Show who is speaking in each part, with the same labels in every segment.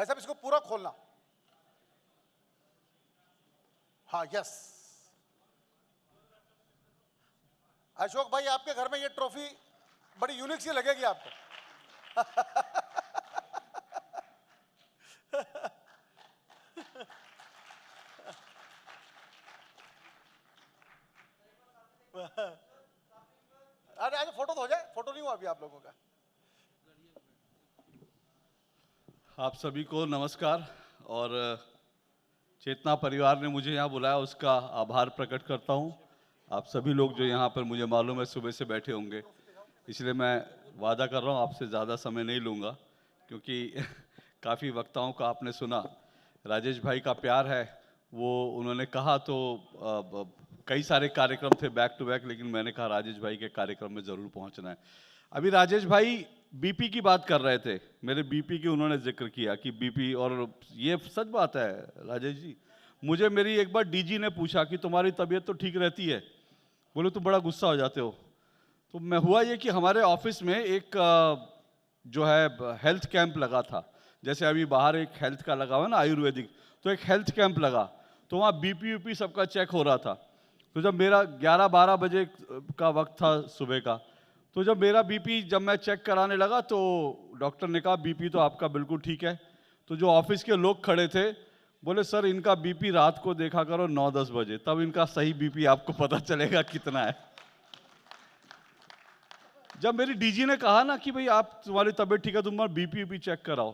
Speaker 1: भाई साहब इसको पूरा खोलना। हाँ यस। अशोक भाई आपके घर में ये ट्रॉफी बड़ी यूनिक सी लगेगी आपको। अरे आज फोटो तो हो जाए, फोटो नहीं हुआ अभी आप लोगों का।
Speaker 2: आप सभी को नमस्कार। और चेतना परिवार ने मुझे यहाँ बुलाया उसका आभार प्रकट करता हूँ। आप सभी लोग जो यहाँ पर मुझे मालूम है सुबह से बैठे होंगे, इसलिए मैं वादा कर रहा हूँ आपसे ज़्यादा समय नहीं लूँगा, क्योंकि काफ़ी वक्ताओं का आपने सुना। राजेश भाई का प्यार है वो उन्होंने कहा, तो कई सारे कार्यक्रम थे बैक टू बैक, लेकिन मैंने कहा राजेश भाई के कार्यक्रम में ज़रूर पहुँचना है। अभी राजेश भाई बीपी की बात कर रहे थे, मेरे बीपी की उन्होंने जिक्र किया कि बीपी, और ये सच बात है राजेश जी। मुझे मेरी एक बार डीजी ने पूछा कि तुम्हारी तबीयत तो ठीक रहती है, बोले तुम बड़ा गुस्सा हो जाते हो। तो मैं हुआ ये कि हमारे ऑफिस में एक जो है हेल्थ कैंप लगा था, जैसे अभी बाहर एक हेल्थ का लगा हुआ ना आयुर्वेदिक, तो एक हेल्थ कैंप लगा, तो वहाँ बीपी यूपी सबका चेक हो रहा था। तो जब मेरा 11-12 बजे का वक्त था सुबह का, तो जब मेरा बीपी जब मैं चेक कराने लगा तो डॉक्टर ने कहा बीपी तो आपका बिल्कुल ठीक है। तो जो ऑफिस के लोग खड़े थे बोले सर इनका बीपी रात को देखा करो 9-10 बजे, तब इनका सही बीपी आपको पता चलेगा कितना है। जब मेरी डीजी ने कहा ना कि भाई आप तुम्हारी तबीयत ठीक है, तुम्हारा बीपी यूपी चेक कराओ,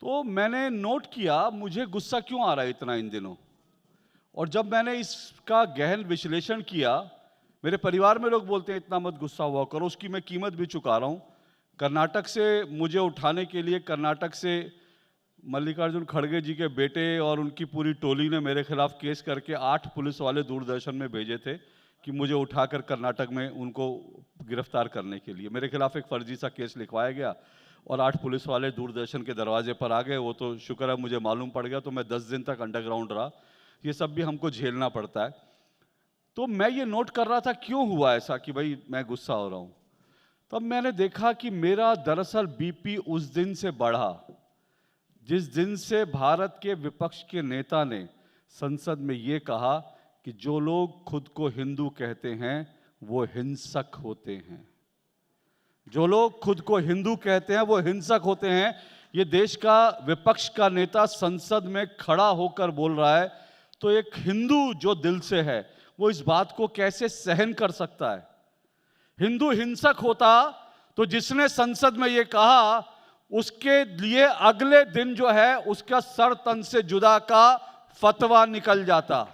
Speaker 2: तो मैंने नोट किया मुझे गुस्सा क्यों आ रहा है इतना इन दिनों। और जब मैंने इसका गहन विश्लेषण किया, मेरे परिवार में लोग बोलते हैं इतना मत गुस्सा हुआ करो, उसकी मैं कीमत भी चुका रहा हूँ। कर्नाटक से मुझे उठाने के लिए, कर्नाटक से मल्लिकार्जुन खड़गे जी के बेटे और उनकी पूरी टोली ने मेरे खिलाफ केस करके 8 पुलिस वाले दूरदर्शन में भेजे थे कि मुझे उठाकर कर्नाटक में उनको गिरफ्तार करने के लिए। मेरे खिलाफ एक फर्जी सा केस लिखवाया गया और 8 पुलिस वाले दूरदर्शन के दरवाजे पर आ गए। वो तो शुक्र है मुझे मालूम पड़ गया, तो मैं 10 दिन तक अंडरग्राउंड रहा। ये सब भी हमको झेलना पड़ता है। तो मैं ये नोट कर रहा था क्यों हुआ ऐसा कि भाई मैं गुस्सा हो रहा हूँ। तब मैंने देखा कि मेरा दरअसल बीपी उस दिन से बढ़ा जिस दिन से भारत के विपक्ष के नेता ने संसद में ये कहा कि जो लोग खुद को हिंदू कहते हैं वो हिंसक होते हैं। जो लोग खुद को हिंदू कहते हैं वो हिंसक होते हैं। ये देश का विपक्ष का नेता संसद में खड़ा होकर बोल रहा है, तो एक हिंदू जो दिल से है वो इस बात को कैसे सहन कर सकता है। हिंदू हिंसक होता तो जिसने संसद में ये कहा उसके लिए अगले दिन जो है उसका सर तन से जुदा का फतवा निकल जाता,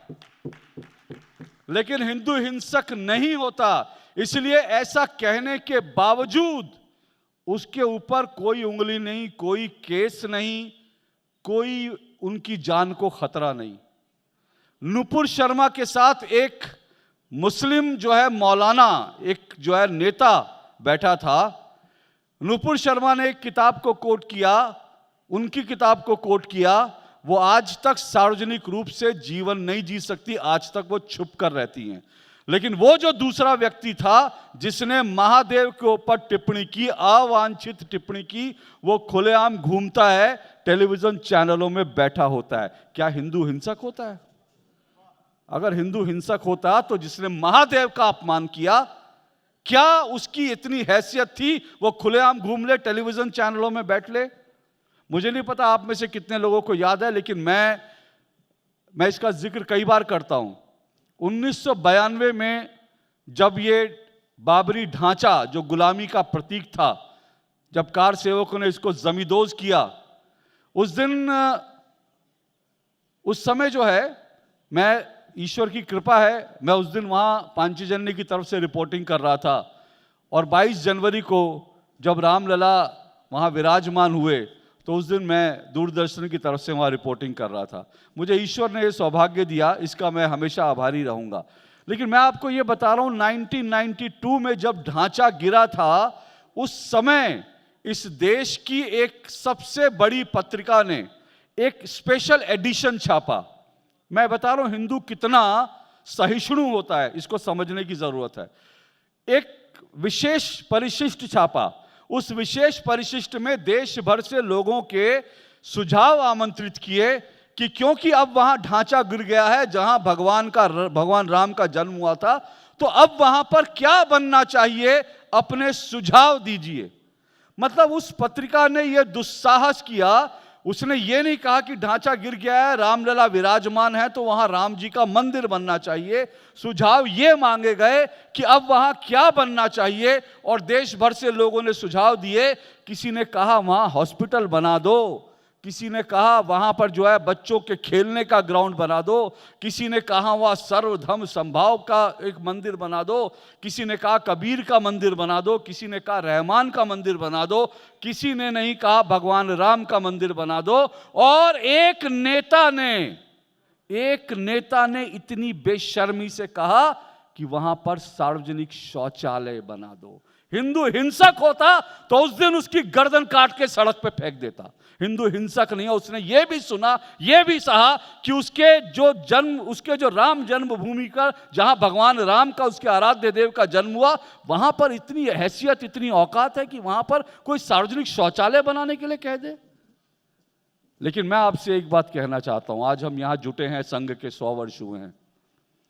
Speaker 2: लेकिन हिंदू हिंसक नहीं होता। इसलिए ऐसा कहने के बावजूद उसके ऊपर कोई उंगली नहीं, कोई केस नहीं, कोई उनकी जान को खतरा नहीं। नुपुर शर्मा के साथ एक मुस्लिम जो है मौलाना, एक जो है नेता बैठा था। नुपुर शर्मा ने एक किताब को कोट किया, उनकी किताब को कोट किया। वो आज तक सार्वजनिक रूप से जीवन नहीं जी सकती, आज तक वो छुप कर रहती हैं। लेकिन वो जो दूसरा व्यक्ति था जिसने महादेव के ऊपर टिप्पणी की, अवांछित टिप्पणी की, वो खुलेआम घूमता है, टेलीविजन चैनलों में बैठा होता है। क्या हिंदू हिंसक होता है? अगर हिंदू हिंसक होता तो जिसने महादेव का अपमान किया, क्या उसकी इतनी हैसियत थी वो खुलेआम घूम ले, टेलीविजन चैनलों में बैठ ले? मुझे नहीं पता आप में से कितने लोगों को याद है, लेकिन मैं इसका जिक्र कई बार करता हूं। 1992 में जब ये बाबरी ढांचा जो गुलामी का प्रतीक था, जब कार सेवकों ने इसको जमींदोज किया, उस दिन, उस समय जो है, मैं, ईश्वर की कृपा है, मैं उस दिन वहां पांचजन्य की तरफ से रिपोर्टिंग कर रहा था। और 22 जनवरी को जब रामलला वहां विराजमान हुए, तो उस दिन मैं दूरदर्शन की तरफ से वहां रिपोर्टिंग कर रहा था। मुझे ईश्वर ने यह सौभाग्य दिया, इसका मैं हमेशा आभारी रहूंगा। लेकिन मैं आपको यह बता रहा हूं, 1992 में जब ढांचा गिरा था, उस समय इस देश की एक सबसे बड़ी पत्रिका ने एक स्पेशल एडिशन छापा। मैं बता रहा हूं हिंदू कितना सहिष्णु होता है, इसको समझने की जरूरत है। एक विशेष परिशिष्ट छापा। उस विशेष परिशिष्ट में देश भर से लोगों के सुझाव आमंत्रित किए कि क्योंकि अब वहां ढांचा गिर गया है जहां भगवान राम का जन्म हुआ था, तो अब वहां पर क्या बनना चाहिए, अपने सुझाव दीजिए। मतलब उस पत्रिका ने यह दुस्साहस किया, उसने ये नहीं कहा कि ढांचा गिर गया है, रामलला विराजमान है तो वहां राम जी का मंदिर बनना चाहिए। सुझाव ये मांगे गए कि अब वहां क्या बनना चाहिए, और देश भर से लोगों ने सुझाव दिए। किसी ने कहा वहां हॉस्पिटल बना दो, किसी ने कहा वहां पर जो है बच्चों के खेलने का ग्राउंड बना दो, किसी ने कहा वहां सर्वधर्म संभाव का एक मंदिर बना दो, किसी ने कहा कबीर का मंदिर बना दो, किसी ने कहा रहमान का मंदिर बना दो, किसी ने नहीं कहा भगवान राम का मंदिर बना दो। और एक नेता ने इतनी बेशर्मी से कहा कि वहां पर सार्वजनिक शौचालय बना दो। हिंदू हिंसक होता तो उस दिन उसकी गर्दन काट के सड़क पे फेंक देता। हिंदू हिंसक नहीं है, उसने ये भी सुना, ये भी सहा कि उसके जो राम जन्मभूमि का, जहां भगवान राम का, उसके आराध्य देव का जन्म हुआ, वहां पर इतनी हैसियत, इतनी औकात है कि वहां पर कोई सार्वजनिक शौचालय बनाने के लिए कह दे। लेकिन मैं आपसे एक बात कहना चाहता हूं, आज हम यहां जुटे हैं, संघ के 100 वर्ष हुए हैं।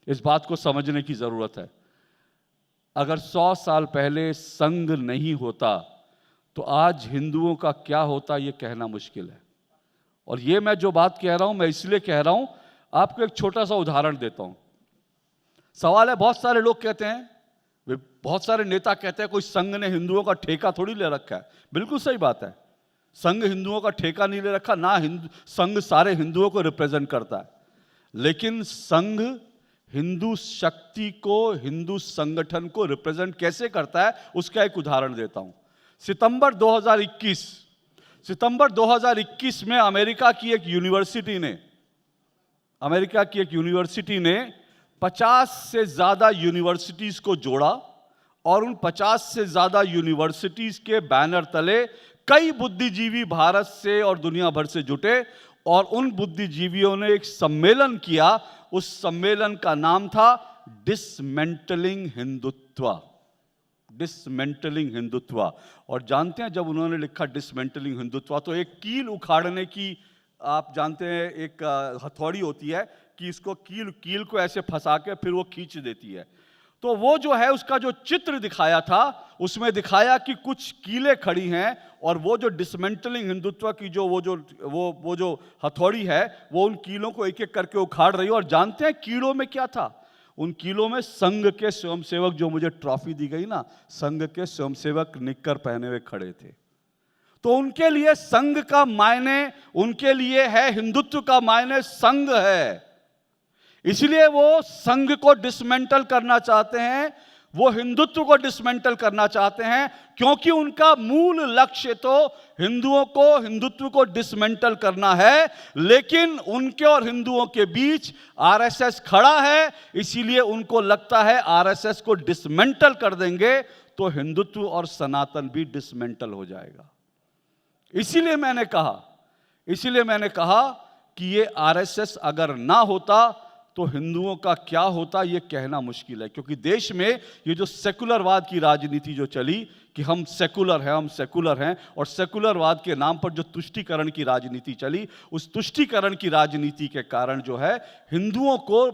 Speaker 2: इस बात को समझने की जरूरत है। अगर 100 साल पहले संघ नहीं होता तो आज हिंदुओं का क्या होता, यह कहना मुश्किल है। और यह मैं जो बात कह रहा हूं, मैं इसलिए कह रहा हूं, आपको एक छोटा सा उदाहरण देता हूं। सवाल है, बहुत सारे लोग कहते हैं, बहुत सारे नेता कहते हैं कोई संघ ने हिंदुओं का ठेका थोड़ी ले रखा है। बिल्कुल सही बात है, संघ हिंदुओं का ठेका नहीं ले रखा, ना संघ सारे हिंदुओं को रिप्रेजेंट करता है। लेकिन संघ हिंदू शक्ति को, हिंदू संगठन को रिप्रेजेंट कैसे करता है, उसका एक उदाहरण देता हूं। सितंबर 2021 में अमेरिका की एक यूनिवर्सिटी ने 50 से ज्यादा यूनिवर्सिटीज को जोड़ा, और उन 50 से ज्यादा यूनिवर्सिटीज के बैनर तले कई बुद्धिजीवी भारत से और दुनिया भर से जुटे, और उन बुद्धिजीवियों ने एक सम्मेलन किया। उस सम्मेलन का नाम था डिसमेंटलिंग हिंदुत्व। और जानते हैं, जब उन्होंने लिखा डिसमेंटलिंग हिंदुत्व, तो एक कील उखाड़ने की, आप जानते हैं एक हथौड़ी होती है कि इसको कील को ऐसे फंसा के फिर वो खींच देती है। तो वो जो है, उसका जो चित्र दिखाया था, उसमें दिखाया कि कुछ कीलें खड़ी हैं, और वो जो डिसमेंटलिंग हिंदुत्व की वो जो हथौड़ी है, वो उन कीलों को एक एक करके उखाड़ रही है। और जानते हैं कीलों में क्या था? उन कीलों में संघ के स्वयंसेवक, जो मुझे ट्रॉफी दी गई ना, संघ के स्वयंसेवक निक्कर पहने हुए खड़े थे। तो उनके लिए संघ का मायने, उनके लिए है हिंदुत्व का मायने संघ है। इसलिए वो संघ को डिसमेंटल करना चाहते हैं, वो हिंदुत्व को डिसमेंटल करना चाहते हैं, क्योंकि उनका मूल लक्ष्य तो हिंदुत्व को डिसमेंटल करना है। लेकिन उनके और हिंदुओं के बीच आरएसएस खड़ा है, इसीलिए उनको लगता है आरएसएस को डिसमेंटल कर देंगे तो हिंदुत्व और सनातन भी डिसमेंटल हो जाएगा। इसीलिए मैंने कहा कि ये आरएसएस अगर ना होता तो हिंदुओं का क्या होता, यह कहना मुश्किल है। क्योंकि देश में ये जो सेकुलरवाद की राजनीति जो चली कि हम सेकुलर हैं, और सेकुलरवाद के नाम पर जो तुष्टीकरण की राजनीति चली, उस तुष्टीकरण की राजनीति के कारण जो है, हिंदुओं को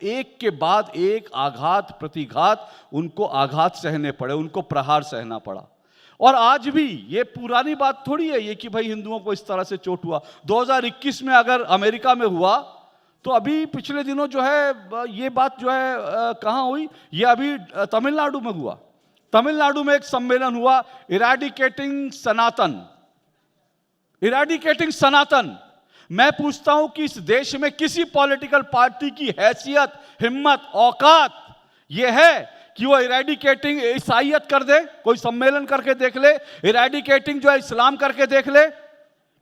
Speaker 2: एक के बाद एक आघात प्रतिघात, उनको आघात सहने पड़े, उनको प्रहार सहना पड़ा। और आज भी ये पुरानी बात थोड़ी है ये कि भाई हिंदुओं को इस तरह से चोट हुआ। 2021 में अगर अमेरिका में हुआ, तो अभी पिछले दिनों जो है ये बात जो है कहाँ हुई, ये अभी तमिलनाडु में हुआ। तमिलनाडु में एक सम्मेलन हुआ, इरेडिकेटिंग सनातन। मैं पूछता हूं कि इस देश में किसी पॉलिटिकल पार्टी की हैसियत, हिम्मत, औकात ये है कि वो इरेडिकेटिंग ईसाईयत कर दे? कोई सम्मेलन करके देख ले, इरेडिकेटिंग जो है इस्लाम करके देख ले।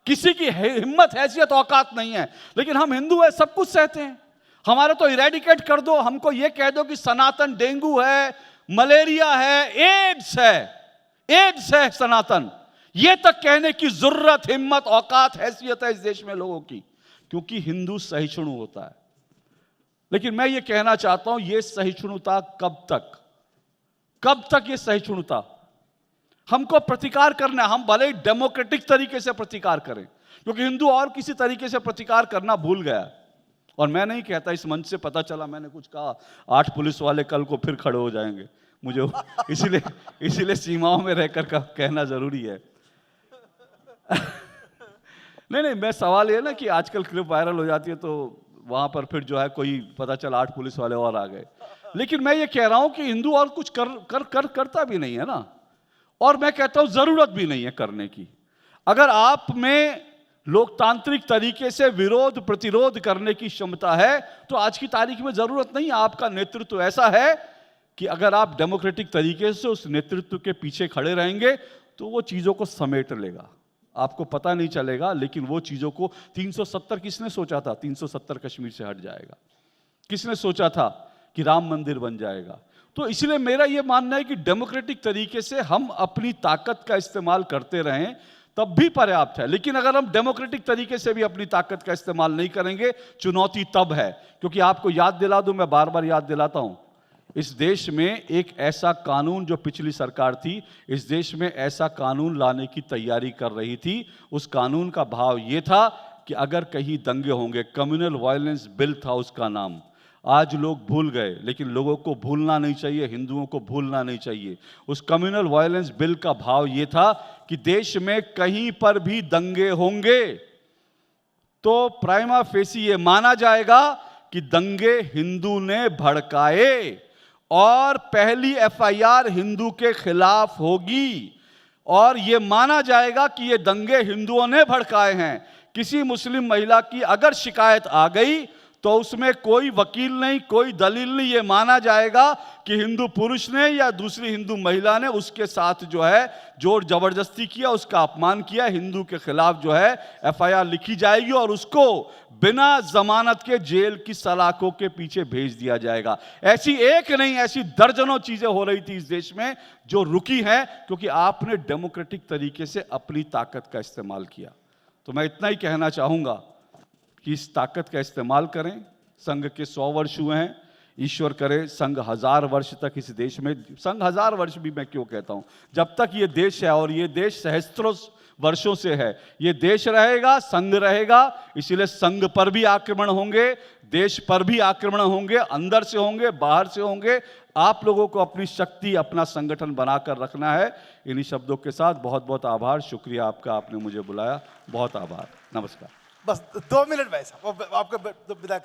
Speaker 2: किसी की हिम्मत, हैसियत, औकात नहीं है। लेकिन हम हिंदू है, सब कुछ सहते हैं। हमारा तो इरेडिकेट कर दो, हमको ये कह दो कि सनातन डेंगू है, मलेरिया है, एड्स है सनातन, ये तक कहने की जरूरत, हिम्मत, औकात, हैसियत है इस देश में लोगों की, क्योंकि हिंदू सहिष्णु होता है। लेकिन मैं ये कहना चाहता हूं, ये सहिष्णुता कब तक ये सहिष्णुता? हमको प्रतिकार करना है, हम भले ही डेमोक्रेटिक तरीके से प्रतिकार करें, क्योंकि हिंदू और किसी तरीके से प्रतिकार करना भूल गया। और मैं नहीं कहता, इस मंच से पता चला मैंने कुछ कहा, 8 पुलिस वाले कल को फिर खड़े हो जाएंगे मुझे इसीलिए सीमाओं में रहकर का कहना जरूरी है। नहीं, मैं सवाल ये ना कि आजकल क्लिप वायरल हो जाती है तो वहां पर फिर जो है कोई पता चला 8 पुलिस वाले और आ गए, लेकिन मैं ये कह रहा हूं कि हिंदू और कुछ करता भी नहीं है ना, और मैं कहता हूं जरूरत भी नहीं है करने की। अगर आप में लोकतांत्रिक तरीके से विरोध प्रतिरोध करने की क्षमता है तो आज की तारीख में जरूरत नहीं है। आपका नेतृत्व ऐसा है कि अगर आप डेमोक्रेटिक तरीके से उस नेतृत्व के पीछे खड़े रहेंगे तो वो चीजों को समेट लेगा, आपको पता नहीं चलेगा। लेकिन वो चीजों को 370 किसने सोचा था 370 कश्मीर से हट जाएगा? किसने सोचा था कि राम मंदिर बन जाएगा? तो इसलिए मेरा यह मानना है कि डेमोक्रेटिक तरीके से हम अपनी ताकत का इस्तेमाल करते रहें तब भी पर्याप्त है। लेकिन अगर हम डेमोक्रेटिक तरीके से भी अपनी ताकत का इस्तेमाल नहीं करेंगे, चुनौती तब है। क्योंकि आपको याद दिला दूं, मैं बार बार याद दिलाता हूं, इस देश में एक ऐसा कानून जो पिछली सरकार थी, इस देश में ऐसा कानून लाने की तैयारी कर रही थी। उस कानून का भाव यह था कि अगर कहीं दंगे होंगे, कम्युनल वायलेंस बिल था उसका नाम, आज लोग भूल गए, लेकिन लोगों को भूलना नहीं चाहिए, हिंदुओं को भूलना नहीं चाहिए। उस कम्युनल वायलेंस बिल का भाव यह था कि देश में कहीं पर भी दंगे होंगे तो प्राइमा फेसी ये माना जाएगा कि दंगे हिंदू ने भड़काए और पहली एफआईआर हिंदू के खिलाफ होगी, और यह माना जाएगा कि ये दंगे हिंदुओं ने भड़काए हैं। किसी मुस्लिम महिला की अगर शिकायत आ गई तो उसमें कोई वकील नहीं, कोई दलील नहीं, ये माना जाएगा कि हिंदू पुरुष ने या दूसरी हिंदू महिला ने उसके साथ जो है जोर जबरदस्ती किया, उसका अपमान किया। हिंदू के खिलाफ जो है एफआईआर लिखी जाएगी और उसको बिना जमानत के जेल की सलाखों के पीछे भेज दिया जाएगा। ऐसी एक नहीं, ऐसी दर्जनों चीजें हो रही थी इस देश में जो रुकी हैं क्योंकि आपने डेमोक्रेटिक तरीके से अपनी ताकत का इस्तेमाल किया। तो मैं इतना ही कहना चाहूंगा कि इस ताकत का इस्तेमाल करें। संघ के 100 वर्ष हुए हैं, ईश्वर करे संघ 1000 वर्ष तक इस देश में, संघ 1000 वर्ष भी मैं क्यों कहता हूं, जब तक ये देश है, और ये देश सहस्त्रों वर्षों से है, ये देश रहेगा, संघ रहेगा। इसीलिए संघ पर भी आक्रमण होंगे, देश पर भी आक्रमण होंगे, अंदर से होंगे, बाहर से होंगे। आप लोगों को अपनी शक्ति, अपना संगठन बनाकर रखना है। इन्हीं शब्दों के साथ बहुत बहुत आभार, शुक्रिया आपका, आपने मुझे बुलाया, बहुत आभार, नमस्कार।
Speaker 1: बस 2 मिनट भाई साहब, आपको विदा